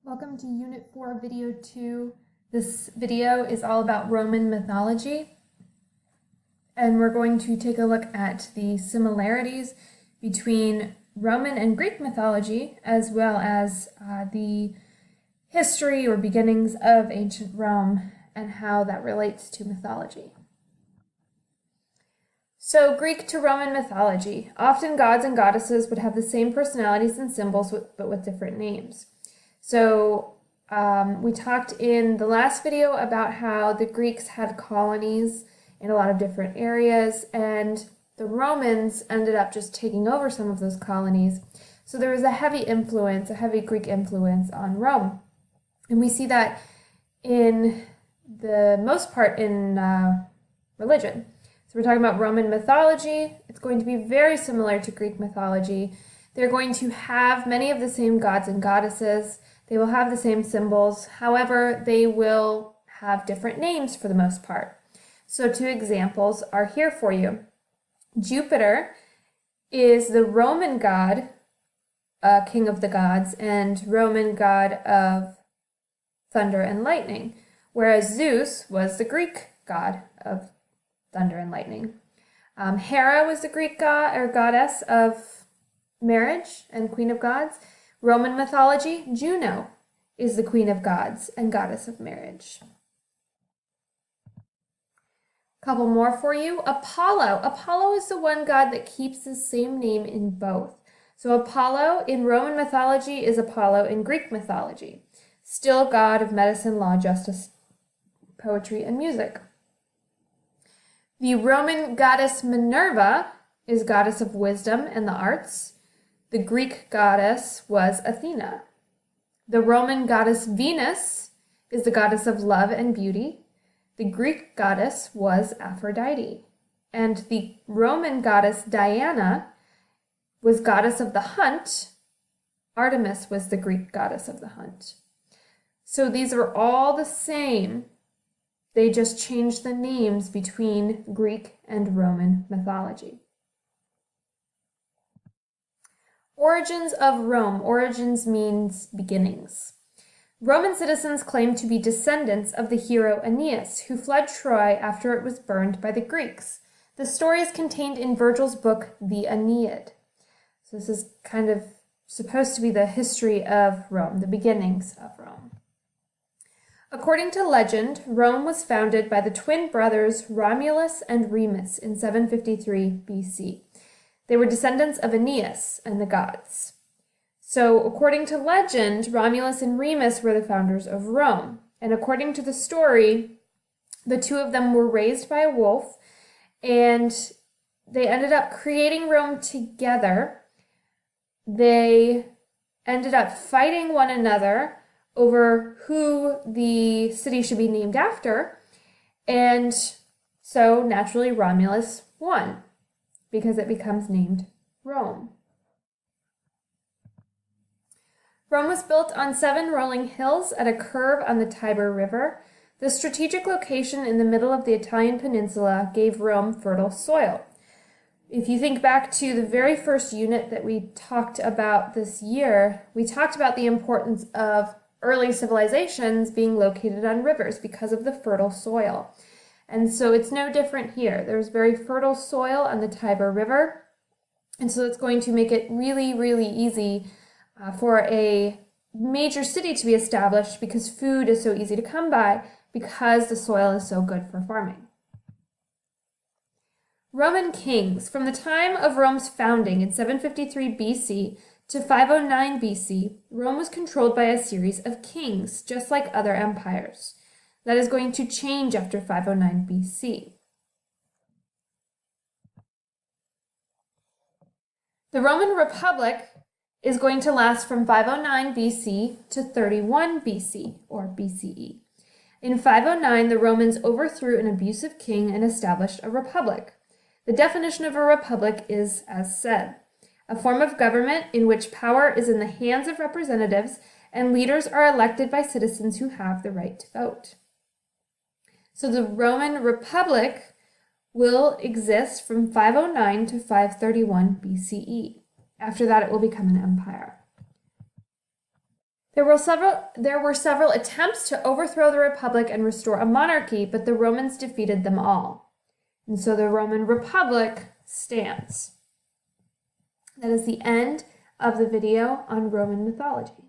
Welcome to Unit 4, Video 2. This video is all about Roman mythology, and we're going to take a look at the similarities between Roman and Greek mythology, as well as the history or beginnings of ancient Rome and how that relates to mythology. So, Greek to Roman mythology. Often gods and goddesses would have the same personalities and symbols, but with different names. So we talked in the last video about how the Greeks had colonies in a lot of different areas, and the Romans ended up just taking over some of those colonies. So there was a heavy Greek influence on Rome. And we see that in the most part in religion. So we're talking about Roman mythology. It's going to be very similar to Greek mythology. They're going to have many of the same gods and goddesses. They will have the same symbols. However, they will have different names for the most part. So 2 examples are here for you. Jupiter is the Roman god, king of the gods, and Roman god of thunder and lightning, whereas Zeus was the Greek god of thunder and lightning. Hera was the Greek god or goddess of marriage and queen of gods. Roman mythology, Juno is the queen of gods and goddess of marriage. Couple more for you. Apollo. Apollo is the one god that keeps the same name in both. So Apollo in Roman mythology is Apollo in Greek mythology. Still god of medicine, law, justice, poetry, and music. The Roman goddess Minerva is goddess of wisdom and the arts. The Greek goddess was Athena. The Roman goddess Venus is the goddess of love and beauty. The Greek goddess was Aphrodite. And the Roman goddess Diana was goddess of the hunt. Artemis was the Greek goddess of the hunt. So these are all the same. They just changed the names between Greek and Roman mythology. Origins of Rome. Origins means beginnings. Roman citizens claim to be descendants of the hero Aeneas, who fled Troy after it was burned by the Greeks. The story is contained in Virgil's book, The Aeneid. So this is kind of supposed to be the history of Rome, the beginnings of Rome. According to legend, Rome was founded by the twin brothers Romulus and Remus in 753 BC. They were descendants of Aeneas and the gods. So, according to legend, Romulus and Remus were the founders of Rome. And according to the story, the 2 of them were raised by a wolf, and they ended up creating Rome together. They ended up fighting one another over who the city should be named after, and so naturally Romulus won, because it becomes named Rome. Rome was built on 7 rolling hills at a curve on the Tiber River. The strategic location in the middle of the Italian peninsula gave Rome fertile soil. If you think back to the very first unit that we talked about this year, we talked about the importance of early civilizations being located on rivers because of the fertile soil. And so it's no different here. There's very fertile soil on the Tiber River. And so it's going to make it really, really easy for a major city to be established because food is so easy to come by because the soil is so good for farming. Roman kings. From the time of Rome's founding in 753 BC to 509 BC, Rome was controlled by a series of kings, just like other empires. That is going to change after 509 BC. The Roman Republic is going to last from 509 BC to 31 BC, or BCE. In 509, the Romans overthrew an abusive king and established a republic. The definition of a republic is as said: a form of government in which power is in the hands of representatives and leaders are elected by citizens who have the right to vote. So the Roman Republic will exist from 509 to 531 BCE. After that, it will become an empire. There were several attempts to overthrow the Republic and restore a monarchy, but the Romans defeated them all. And so the Roman Republic stands. That is the end of the video on Roman mythology.